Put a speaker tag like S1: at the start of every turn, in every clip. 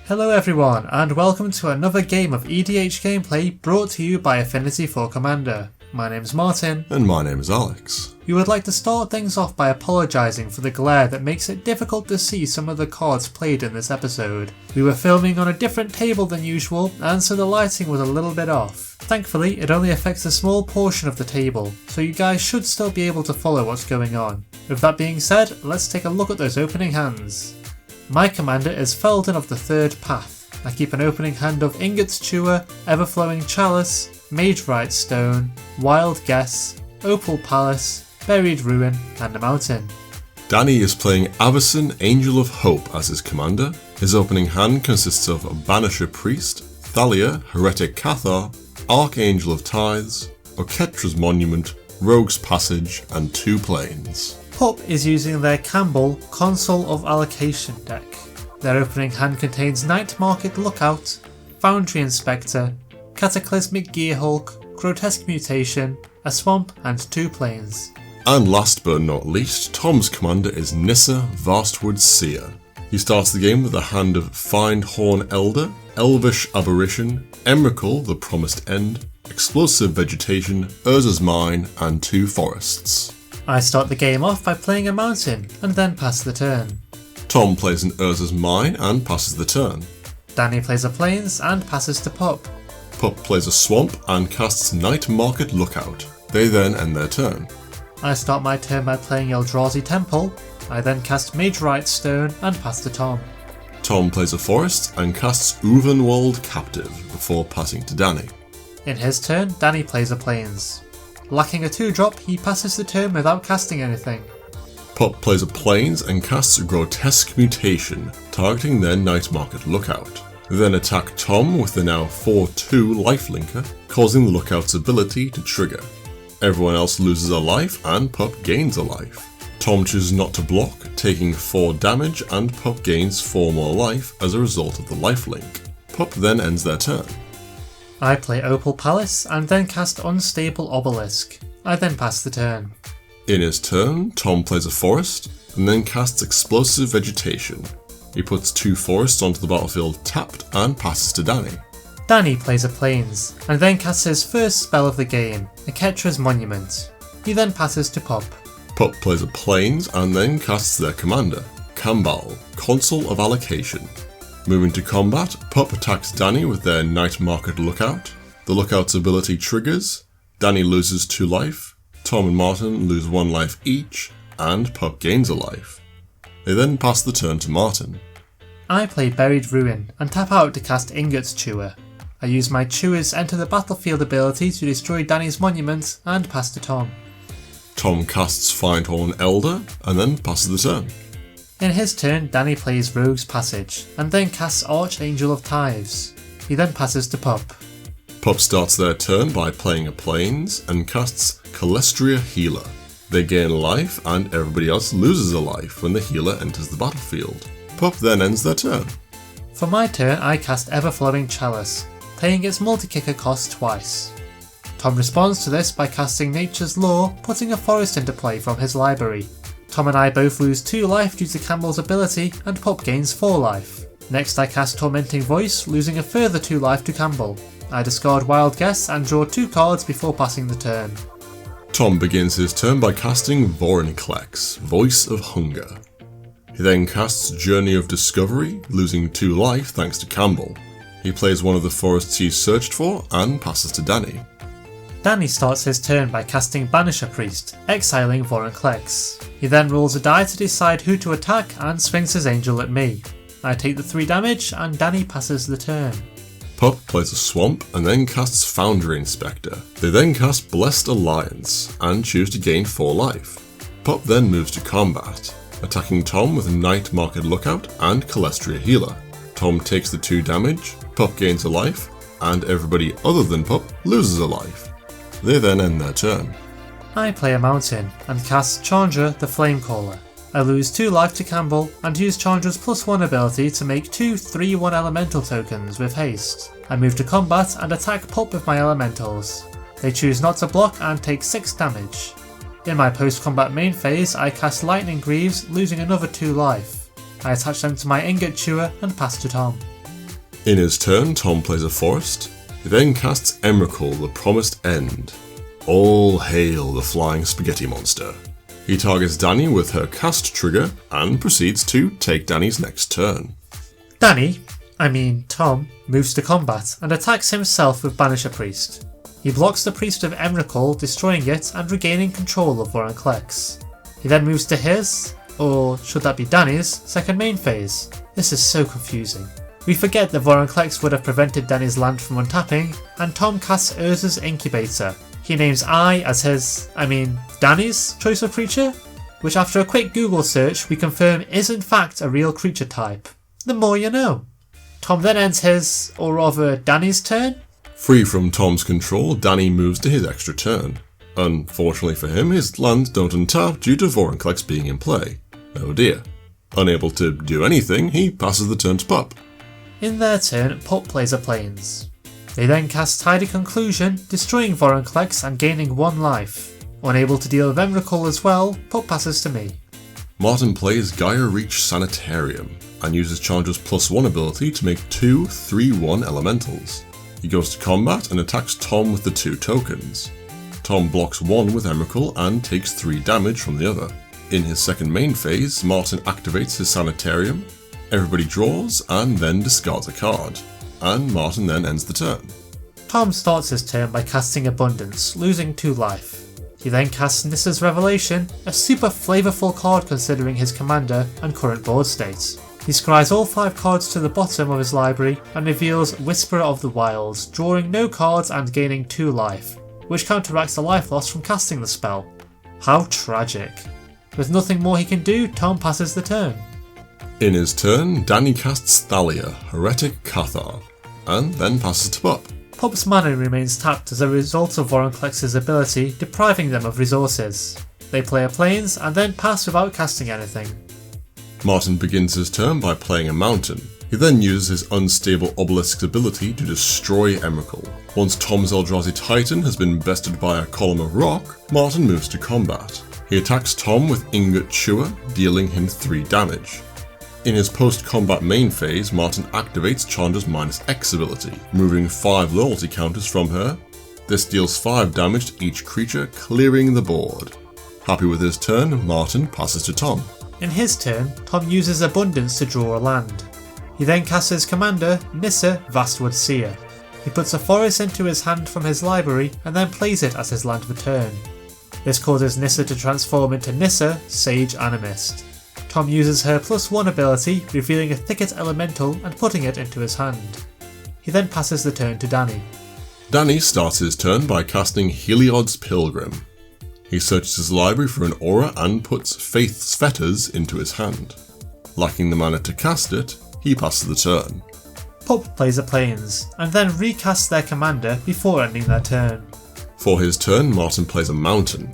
S1: Hello everyone, and welcome to another game of EDH gameplay brought to you by Affinity for Commander. My name's Martin.
S2: And my name is Alex.
S1: We would like to start things off by apologising for the glare that makes it difficult to see some of the cards played in this episode. We were filming on a different table than usual, and so the lighting was a little bit off. Thankfully, it only affects a small portion of the table, so you guys should still be able to follow what's going on. With that being said, let's take a look at those opening hands. My commander is Feldon of the Third Path. I keep an opening hand of Ingots Chewer, Everflowing Chalice, Magerite Stone, Wild Guess, Opal Palace, Buried Ruin, and a Mountain.
S2: Danny is playing Avacyn, Angel of Hope as his commander. His opening hand consists of Banisher Priest, Thalia, Heretic Cathar, Archangel of Tithes, Oketra's Monument, Rogue's Passage, and 2 planes.
S1: Pup is using their Kambal Console of Allocation deck. Their opening hand contains Night Market Lookout, Foundry Inspector, Cataclysmic Gearhulk, Grotesque Mutation, a Swamp, and 2 planes.
S2: And last but not least, Tom's commander is Nissa, Vastwood Seer. He starts the game with a hand of Findhorn Elder, Elvish Aberration, Emrakul, the Promised End, Explosive Vegetation, Urza's Mine, and 2 forests.
S1: I start the game off by playing a mountain, and then pass the turn.
S2: Tom plays an Urza's Mine and passes the turn.
S1: Danny plays a plains and passes to Pup.
S2: Pup plays a swamp and casts Night Market Lookout. They then end their turn.
S1: I start my turn by playing Eldrazi Temple. I then cast Magerite Stone and pass to Tom.
S2: Tom plays a forest and casts Uvenwald Captive before passing to Danny.
S1: In his turn, Danny plays a plains. Lacking a 2-drop, he passes the turn without casting anything.
S2: Pup plays a plains and casts a Grotesque Mutation, targeting their Night Market Lookout. They then attack Tom with the now 4/2 lifelinker, causing the Lookout's ability to trigger. Everyone else loses a life and Pup gains a life. Tom chooses not to block, taking 4 damage, and Pup gains 4 more life as a result of the lifelink. Pup then ends their turn.
S1: I play Opal Palace and then cast Unstable Obelisk. I then pass the turn.
S2: In his turn, Tom plays a forest and then casts Explosive Vegetation. He puts 2 forests onto the battlefield tapped and passes to Danny.
S1: Danny plays a plains and then casts his first spell of the game, Oketra's Monument. He then passes to Pup.
S2: Pup plays a plains and then casts their commander, Kambal, Console of Allocation. Moving to combat, Pup attacks Danny with their Night Market Lookout. The Lookout's ability triggers, Danny loses 2 life, Tom and Martin lose 1 life each, and Pup gains a life. They then pass the turn to Martin.
S1: I play Buried Ruin and tap out to cast Ingots Chewer. I use my Chewer's Enter the Battlefield ability to destroy Danny's monument and pass to Tom.
S2: Tom casts Findhorn Elder and then passes the turn.
S1: In his turn, Danny plays Rogue's Passage and then casts Archangel of Tithes. He then passes to Pup.
S2: Pup starts their turn by playing a plains and casts Calestria Healer. They gain life and everybody else loses a life when the healer enters the battlefield. Pup then ends their turn.
S1: For my turn, I cast Everflowing Chalice, paying its multi-kicker cost twice. Tom responds to this by casting Nature's Law, putting a forest into play from his library. Tom and I both lose 2 life due to Kambal's ability, and Pup gains 4 life. Next I cast Tormenting Voice, losing a further 2 life to Kambal. I discard Wild Guess and draw 2 cards before passing the turn.
S2: Tom begins his turn by casting Vorinclex, Voice of Hunger. He then casts Journey of Discovery, losing 2 life thanks to Kambal. He plays one of the forests he's searched for and passes to Danny.
S1: Danny starts his turn by casting Banisher Priest, exiling Vorinclex. He then rolls a die to decide who to attack and swings his angel at me. I take the 3 damage and Danny passes the turn.
S2: Pup plays a swamp and then casts Foundry Inspector. They then cast Blessed Alliance and choose to gain 4 life. Pup then moves to combat, attacking Tom with Night Market Lookout and Calestria Healer. Tom takes the 2 damage, Pup gains a life, and everybody other than Pup loses a life. They then end their turn.
S1: I play a mountain and cast Chandra the Flamecaller. I lose 2 life to Kambal and use Chandra's +1 ability to make 2 3/1 elemental tokens with haste. I move to combat and attack Pup with my elementals. They choose not to block and take 6 damage. In my post-combat main phase, I cast Lightning Greaves, losing another 2 life. I attach them to my Ingot Chewer and pass to Tom.
S2: In his turn, Tom plays a forest. He then casts Emrakul, the Promised End. All hail the flying spaghetti monster. He targets Dani with her cast trigger and proceeds to take Dani's next turn.
S1: Tom, moves to combat and attacks himself with Banisher Priest. He blocks the Priest of Emrakul, destroying it and regaining control of Vorinclex. He then moves to his, or should that be Dani's, second main phase. This is so confusing. We forget that Vorinclex would have prevented Dani's land from untapping, and Tom casts Urza's Incubator. He names Dani's choice of creature, which after a quick Google search we confirm is in fact a real creature type. The more you know. Tom then ends his, or rather Dani's turn.
S2: Free from Tom's control, Dani moves to his extra turn. Unfortunately for him, his lands don't untap due to Vorinclex being in play. Oh dear. Unable to do anything, he passes the turn to Pup.
S1: In their turn, Pup plays a Plains. They then cast Tidy Conclusion, destroying Vorinclex and gaining 1 life. Unable to deal with Emrakul as well, Pup passes to me.
S2: Martin plays Gaia Reach Sanitarium and uses Chandra's +1 ability to make 2 3/1 elementals. He goes to combat and attacks Tom with the 2 tokens. Tom blocks 1 with Emrakul and takes 3 damage from the other. In his second main phase, Martin activates his Sanitarium, everybody draws and then discards a card, and Martin then ends the turn.
S1: Tom starts his turn by casting Abundance, losing 2 life. He then casts Nissa's Revelation, a super flavourful card considering his commander and current board state. He scries all 5 cards to the bottom of his library and reveals Whisperer of the Wilds, drawing no cards and gaining 2 life, which counteracts the life loss from casting the spell. How tragic. With nothing more he can do, Tom passes the turn.
S2: In his turn, Dani casts Thalia, Heretic Cathar, and then passes to Pup.
S1: Pup's mana remains tapped as a result of Vorinclex's ability, depriving them of resources. They play a Plains and then pass without casting anything.
S2: Martin begins his turn by playing a Mountain. He then uses his Unstable Obelisk's ability to destroy Emrakul. Once Tom's Eldrazi Titan has been bested by a column of rock, Martin moves to combat. He attacks Tom with Ingot Chewer, dealing him 3 damage. In his post-combat main phase, Martin activates Chandra's -X ability, removing 5 loyalty counters from her. This deals 5 damage to each creature, clearing the board. Happy with his turn, Martin passes to Tom.
S1: In his turn, Tom uses Abundance to draw a land. He then casts his commander, Nissa, Vastwood Seer. He puts a forest into his hand from his library and then plays it as his land for turn. This causes Nissa to transform into Nissa, Sage Animist. Tom uses her +1 ability, revealing a Thicket Elemental and putting it into his hand. He then passes the turn to Dani.
S2: Dani starts his turn by casting Heliod's Pilgrim. He searches his library for an aura and puts Faith's Fetters into his hand. Lacking the mana to cast it, he passes the turn.
S1: Pup plays a Plains, and then recasts their commander before ending their turn.
S2: For his turn, Martin plays a Mountain.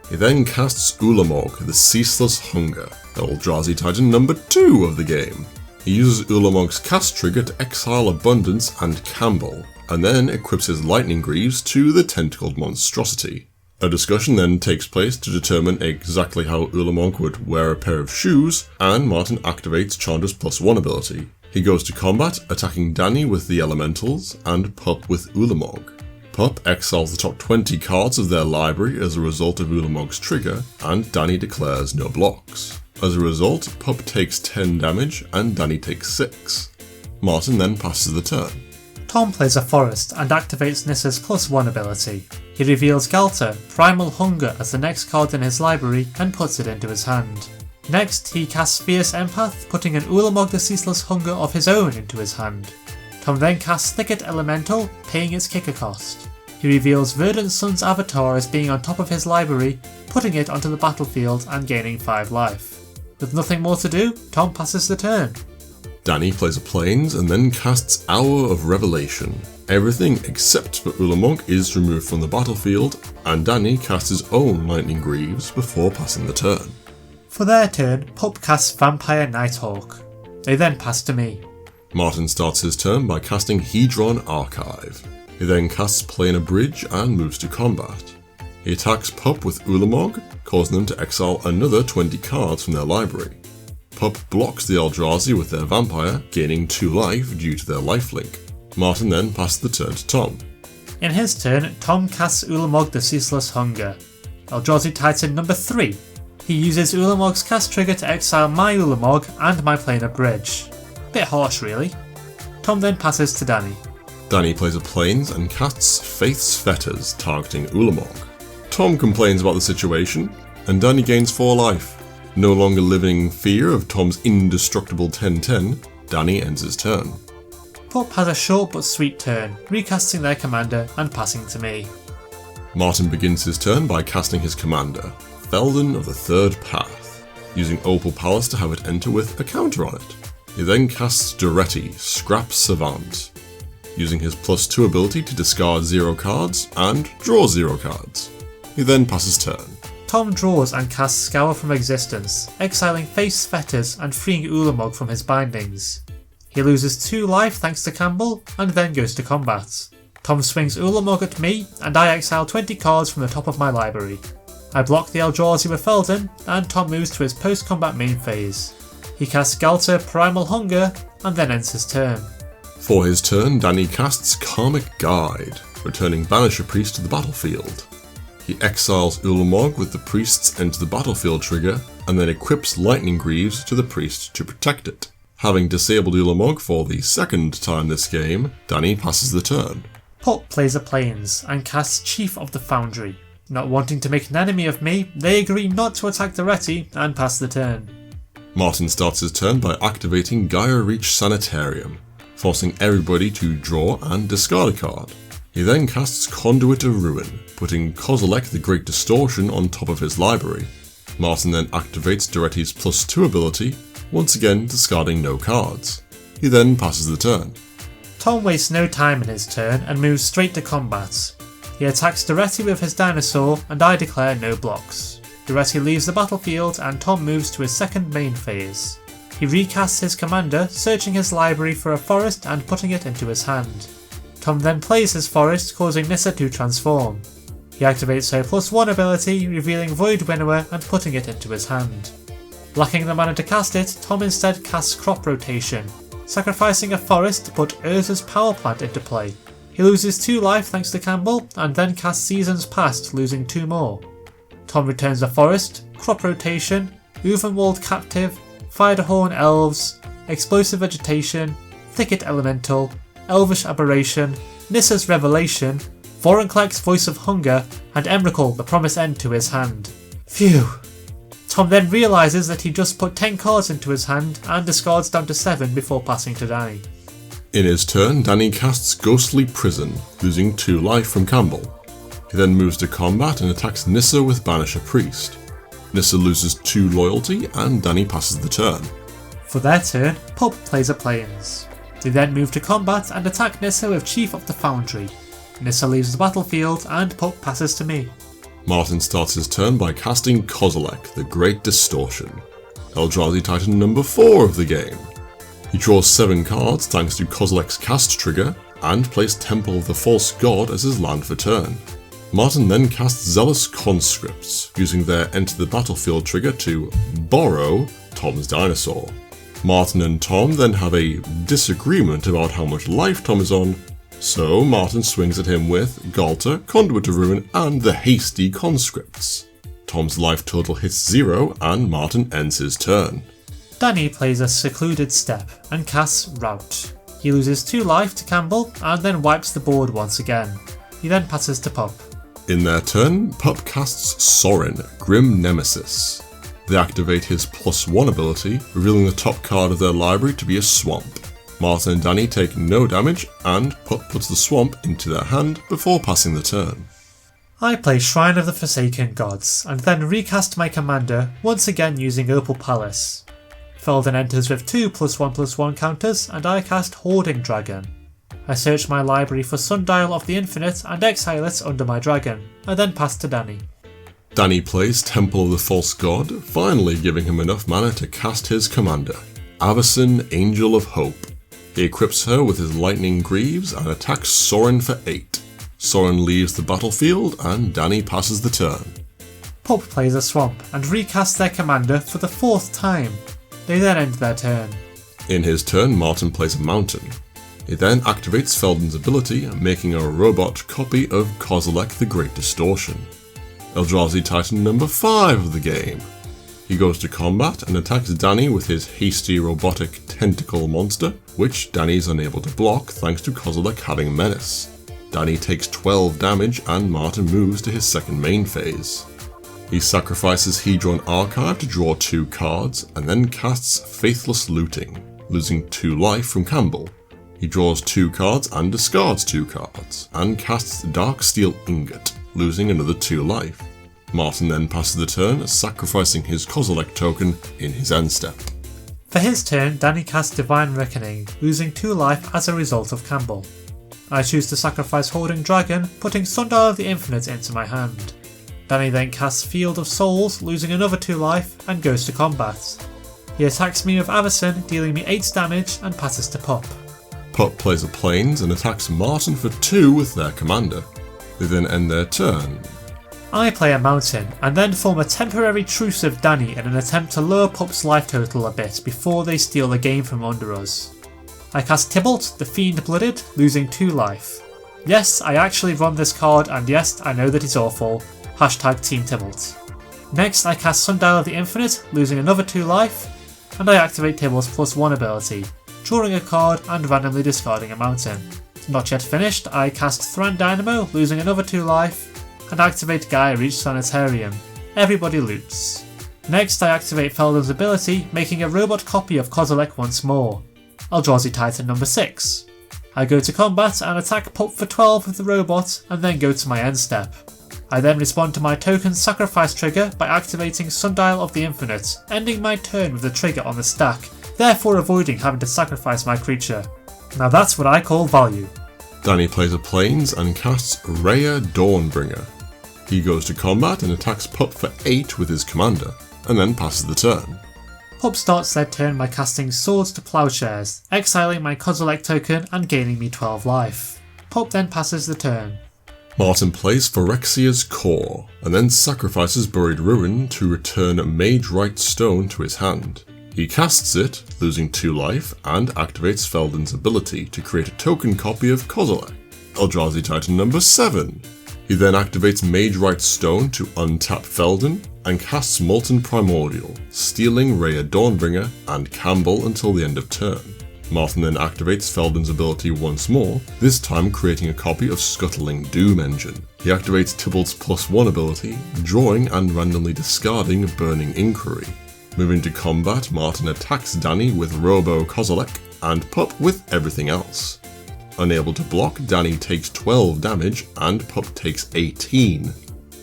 S2: He then casts Ulamog, the Ceaseless Hunger, Eldrazi Titan number 2 of the game. He uses Ulamog's cast trigger to exile Abundance and Kambal, and then equips his Lightning Greaves to the Tentacled Monstrosity. A discussion then takes place to determine exactly how Ulamog would wear a pair of shoes, and Martin activates Chandra's +1 ability. He goes to combat, attacking Dani with the Elementals and Pup with Ulamog. Pup exiles the top 20 cards of their library as a result of Ulamog's trigger, and Dani declares no blocks. As a result, Pup takes 10 damage and Dani takes 6. Martin then passes the turn.
S1: Tom plays a forest and activates Nissa's +1 ability. He reveals Galta, Primal Hunger as the next card in his library and puts it into his hand. Next, he casts Fierce Empath, putting an Ulamog the Ceaseless Hunger of his own into his hand. Tom then casts Thicket Elemental, paying its kicker cost. He reveals Verdant Sun's avatar as being on top of his library, putting it onto the battlefield and gaining 5 life. With nothing more to do, Tom passes the turn.
S2: Dani plays a Plains and then casts Hour of Revelation. Everything except for Ulamog is removed from the battlefield, and Dani casts his own Lightning Greaves before passing the turn.
S1: For their turn, Pup casts Vampire Nighthawk. They then pass to me.
S2: Martin starts his turn by casting Hedron Archive. He then casts Planar Bridge and moves to combat. He attacks Pup with Ulamog, causing them to exile another 20 cards from their library. Pup blocks the Eldrazi with their vampire, gaining 2 life due to their lifelink. Martin then passes the turn to Tom.
S1: In his turn, Tom casts Ulamog the Ceaseless Hunger. Eldrazi Titan number 3. He uses Ulamog's cast trigger to exile my Ulamog and my Planar Bridge. Bit harsh really. Tom then passes to Danny.
S2: Danny plays a Plains and casts Faith's Fetters, targeting Ulamog. Tom complains about the situation, and Danny gains 4 life. No longer living in fear of Tom's indestructible 10-10, Danny ends his turn.
S1: Pup has a short but sweet turn, recasting their commander and passing to me.
S2: Martin begins his turn by casting his commander, Feldon of the Third Path, using Opal Palace to have it enter with a counter on it. He then casts Duretti, Scrap Savant, using his +2 ability to discard 0 cards and draw 0 cards. He then passes turn.
S1: Tom draws and casts Scour from Existence, exiling Faith's Fetters and freeing Ulamog from his bindings. He loses 2 life thanks to Kambal, and then goes to combat. Tom swings Ulamog at me, and I exile 20 cards from the top of my library. I block the Eldrazi with Feldon, and Tom moves to his post-combat main phase. He casts Galter Primal Hunger, and then ends his turn.
S2: For his turn, Danny casts Karmic Guide, returning Banisher Priest to the battlefield. He exiles Ulamog with the Priest's Enter the Battlefield trigger, and then equips Lightning Greaves to the Priest to protect it. Having disabled Ulamog for the 2nd time this game, Danny passes the turn.
S1: Pup plays a Plains and casts Chief of the Foundry. Not wanting to make an enemy of me, they agree not to attack Duretti and pass the turn.
S2: Martin starts his turn by activating Gaia Reach Sanitarium, forcing everybody to draw and discard a card. He then casts Conduit of Ruin, putting Kozilek the Great Distortion on top of his library. Martin then activates Duretti's +2 ability, once again discarding no cards. He then passes the turn.
S1: Tom wastes no time in his turn and moves straight to combat. He attacks Duretti with his dinosaur and I declare no blocks. Duretti leaves the battlefield and Tom moves to his 2nd main phase. He recasts his commander, searching his library for a forest and putting it into his hand. Tom then plays his forest, causing Nissa to transform. He activates her +1 ability, revealing Void Winnower and putting it into his hand. Lacking the mana to cast it, Tom instead casts Crop Rotation, sacrificing a forest to put Urza's power plant into play. He loses 2 life thanks to Kambal, and then casts Seasons Past, losing 2 more. Tom returns a forest, Crop Rotation, Uvenwald Captive, Firehorn Elves, Explosive Vegetation, Thicket Elemental, Elvish Aberration, Nissa's Revelation, Vorinclex Voice of Hunger, and Emrakul the Promised End to his hand. Phew. Tom then realises that he just put 10 cards into his hand and discards down to 7 before passing to Danny.
S2: In his turn, Danny casts Ghostly Prison, losing 2 life from Kambal. He then moves to combat and attacks Nissa with Banisher Priest. Nissa loses 2 loyalty and Danny passes the turn.
S1: For their turn, Pup plays a Plains. They then move to combat and attack Nissa with Chief of the Foundry. Nissa leaves the battlefield and Pup passes to me.
S2: Martin starts his turn by casting Kozilek, the Great Distortion, Eldrazi Titan number 4 of the game. He draws 7 cards thanks to Kozilek's cast trigger, and plays Temple of the False God as his land for turn. Martin then casts Zealous Conscripts, using their Enter the Battlefield trigger to borrow Tom's dinosaur. Martin and Tom then have a disagreement about how much life Tom is on, so Martin swings at him with Galter, Conduit of Ruin, and the Hasty Conscripts. Tom's life total hits 0 and Martin ends his turn.
S1: Danny plays a Secluded Step and casts Rout. He loses 2 life to Kambal and then wipes the board once again. He then passes to Pup.
S2: In their turn, Pup casts Sorin, Grim Nemesis. They activate his +1 ability, revealing the top card of their library to be a swamp. Martin and Danny take no damage, and Pup puts the swamp into their hand before passing the turn.
S1: I play Shrine of the Forsaken Gods, and then recast my commander, once again using Opal Palace. Feldon enters with 2 +1/+1 counters, and I cast Hoarding Dragon. I search my library for Sundial of the Infinite and exile it under my dragon, and then pass to Danny.
S2: Danny plays Temple of the False God, finally giving him enough mana to cast his commander, Avacyn, Angel of Hope. He equips her with his Lightning Greaves and attacks Sorin for 8. Sorin leaves the battlefield and Danny passes the turn.
S1: Pup plays a Swamp and recasts their commander for the 4th time. They then end their turn.
S2: In his turn, Martin plays a mountain. He then activates Feldon's ability, making a robot copy of Kozilek the Great Distortion. Eldrazi Titan number 5 of the game. He goes to combat and attacks Danny with his hasty robotic tentacle monster, which Danny is unable to block thanks to Kozilek having Menace. Danny takes 12 damage and Martin moves to his second main phase. He sacrifices Hedron Archive to draw 2 cards and then casts Faithless Looting, losing 2 life from Kambal. He draws 2 cards and discards 2 cards, and casts Dark Steel Ingot, losing another 2 life. Martin then passes the turn, sacrificing his Kozilek token in his end step.
S1: For his turn, Danny casts Divine Reckoning, losing 2 life as a result of Kambal. I choose to sacrifice Hoarding Dragon, putting Sundial of the Infinite into my hand. Danny then casts Field of Souls, losing another 2 life, and goes to combat. He attacks me with Avacyn, dealing me 8 damage, and passes to Pup.
S2: Pup plays a Plains and attacks Martin for 2 with their commander. They then end their turn.
S1: I play a Mountain, and then form a temporary truce with Danny in an attempt to lower Pup's life total a bit before they steal the game from under us. I cast Tybalt, the Fiend Blooded, losing 2 life. Yes, I actually run this card, and yes, I know that it's awful. Hashtag Team Tybalt. Next, I cast Sundial of the Infinite, losing another 2 life, and I activate Tybalt's +1 ability, drawing a card and randomly discarding a mountain. Not yet finished, I cast Thran Dynamo, losing another 2 life, and activate Gaia Reach Sanitarium. Everybody loots. Next, I activate Feldon's ability, making a robot copy of Kozilek once more. Eldrazi Titan number 6. I go to combat and attack Pup for 12 with the robot, and then go to my end step. I then respond to my token's sacrifice trigger by activating Sundial of the Infinite, ending my turn with the trigger on the stack, therefore avoiding having to sacrifice my creature. Now that's what I call value.
S2: Danny plays a Plains and casts Rhea Dawnbringer. He goes to combat and attacks Pup for 8 with his commander, and then passes the turn.
S1: Pup starts their turn by casting Swords to Plowshares, exiling my Kozilek token and gaining me 12 life. Pup then passes the turn.
S2: Martin plays Phyrexia's Core, and then sacrifices Buried Ruin to return Mage Right Stone to his hand. He casts it, losing 2 life, and activates Feldon's ability to create a token copy of Kozilek, Eldrazi Titan number 7. He then activates Mage Right Stone to untap Feldon, and casts Molten Primordial, stealing Rhea Dawnbringer and Kambal until the end of turn. Martin then activates Feldon's ability once more, this time creating a copy of Scuttling Doom Engine. He activates Tybalt's +1 ability, drawing and randomly discarding Burning Inquiry. Moving to combat, Martin attacks Danny with Robo Kozilek and Pup with everything else. Unable to block, Danny takes 12 damage and Pup takes 18.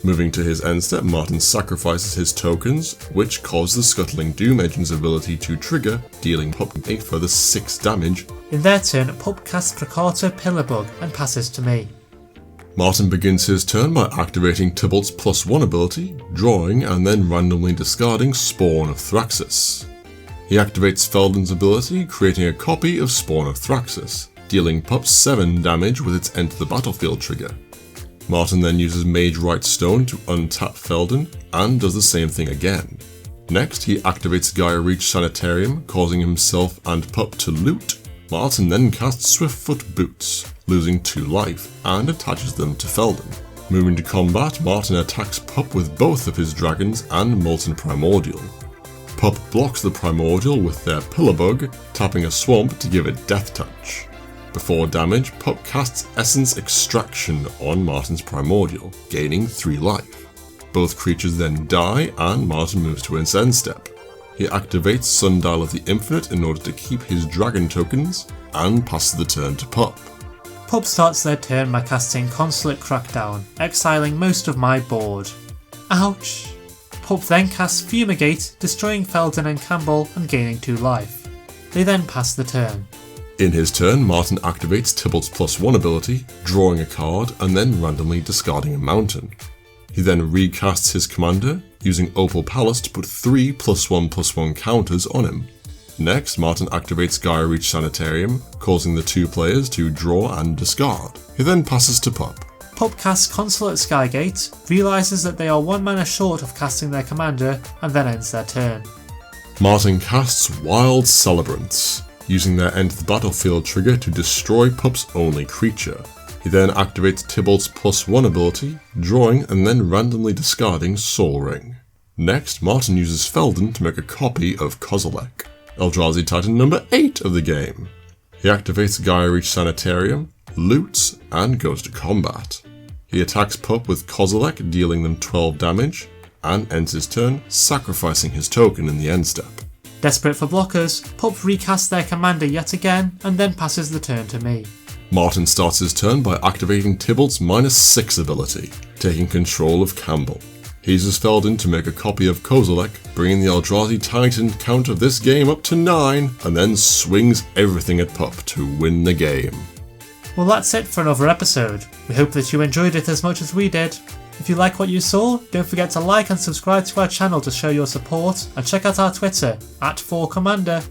S2: Moving to his end step, Martin sacrifices his tokens, which cause the Scuttling Doom Engine's ability to trigger, dealing Pup a further 6 damage.
S1: In their turn, Pup casts Precator Pillarbug and passes to me.
S2: Martin begins his turn by activating Tybalt's +1 ability, drawing and then randomly discarding Spawn of Thraxus. He activates Feldon's ability, creating a copy of Spawn of Thraxus, dealing Pup 7 damage with its Enter the Battlefield trigger. Martin then uses Mage Right Stone to untap Feldon, and does the same thing again. Next, he activates Gaia Reach Sanitarium, causing himself and Pup to loot. Martin then casts Swiftfoot Boots, losing 2 life, and attaches them to Feldon. Moving to combat, Martin attacks Pup with both of his dragons and Molten Primordial. Pup blocks the Primordial with their Pillarbug, tapping a swamp to give it Death Touch. Before damage, Pup casts Essence Extraction on Martin's Primordial, gaining 3 life. Both creatures then die, and Martin moves to his end step. He activates Sundial of the Infinite in order to keep his dragon tokens, and passes the turn to Pup.
S1: Pup starts their turn by casting Consulate Crackdown, exiling most of my board. Ouch! Pup then casts Fumigate, destroying Feldon and Kambal and gaining 2 life. They then pass the turn.
S2: In his turn, Martin activates Tybalt's +1 ability, drawing a card and then randomly discarding a mountain. He then recasts his commander, using Opal Palace to put 3 +1/+1 counters on him. Next, Martin activates Gaia Reach Sanitarium, causing the 2 players to draw and discard. He then passes to Pup.
S1: Pup casts Consulate Skygate, realises that they are 1 mana short of casting their commander, and then ends their turn.
S2: Martin casts Wild Celebrants, using their End of the Battlefield trigger to destroy Pup's only creature. He then activates Tybalt's +1 ability, drawing and then randomly discarding Soul Ring. Next, Martin uses Feldon to make a copy of Kozilek, Eldrazi Titan number 8 of the game. He activates Gaia Reach Sanitarium, loots, and goes to combat. He attacks Pup with Kozilek, dealing them 12 damage, and ends his turn, sacrificing his token in the end step.
S1: Desperate for blockers, Pup recasts their commander yet again, and then passes the turn to me.
S2: Martin starts his turn by activating Tybalt's -6 ability, taking control of Kambal. He uses Feldon to make a copy of Kozilek, bringing the Eldrazi Titan count of this game up to 9, and then swings everything at Pup to win the game.
S1: Well, that's it for another episode. We hope that you enjoyed it as much as we did. If you like what you saw, don't forget to like and subscribe to our channel to show your support, and check out our Twitter, @4Commander.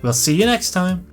S1: We'll see you next time.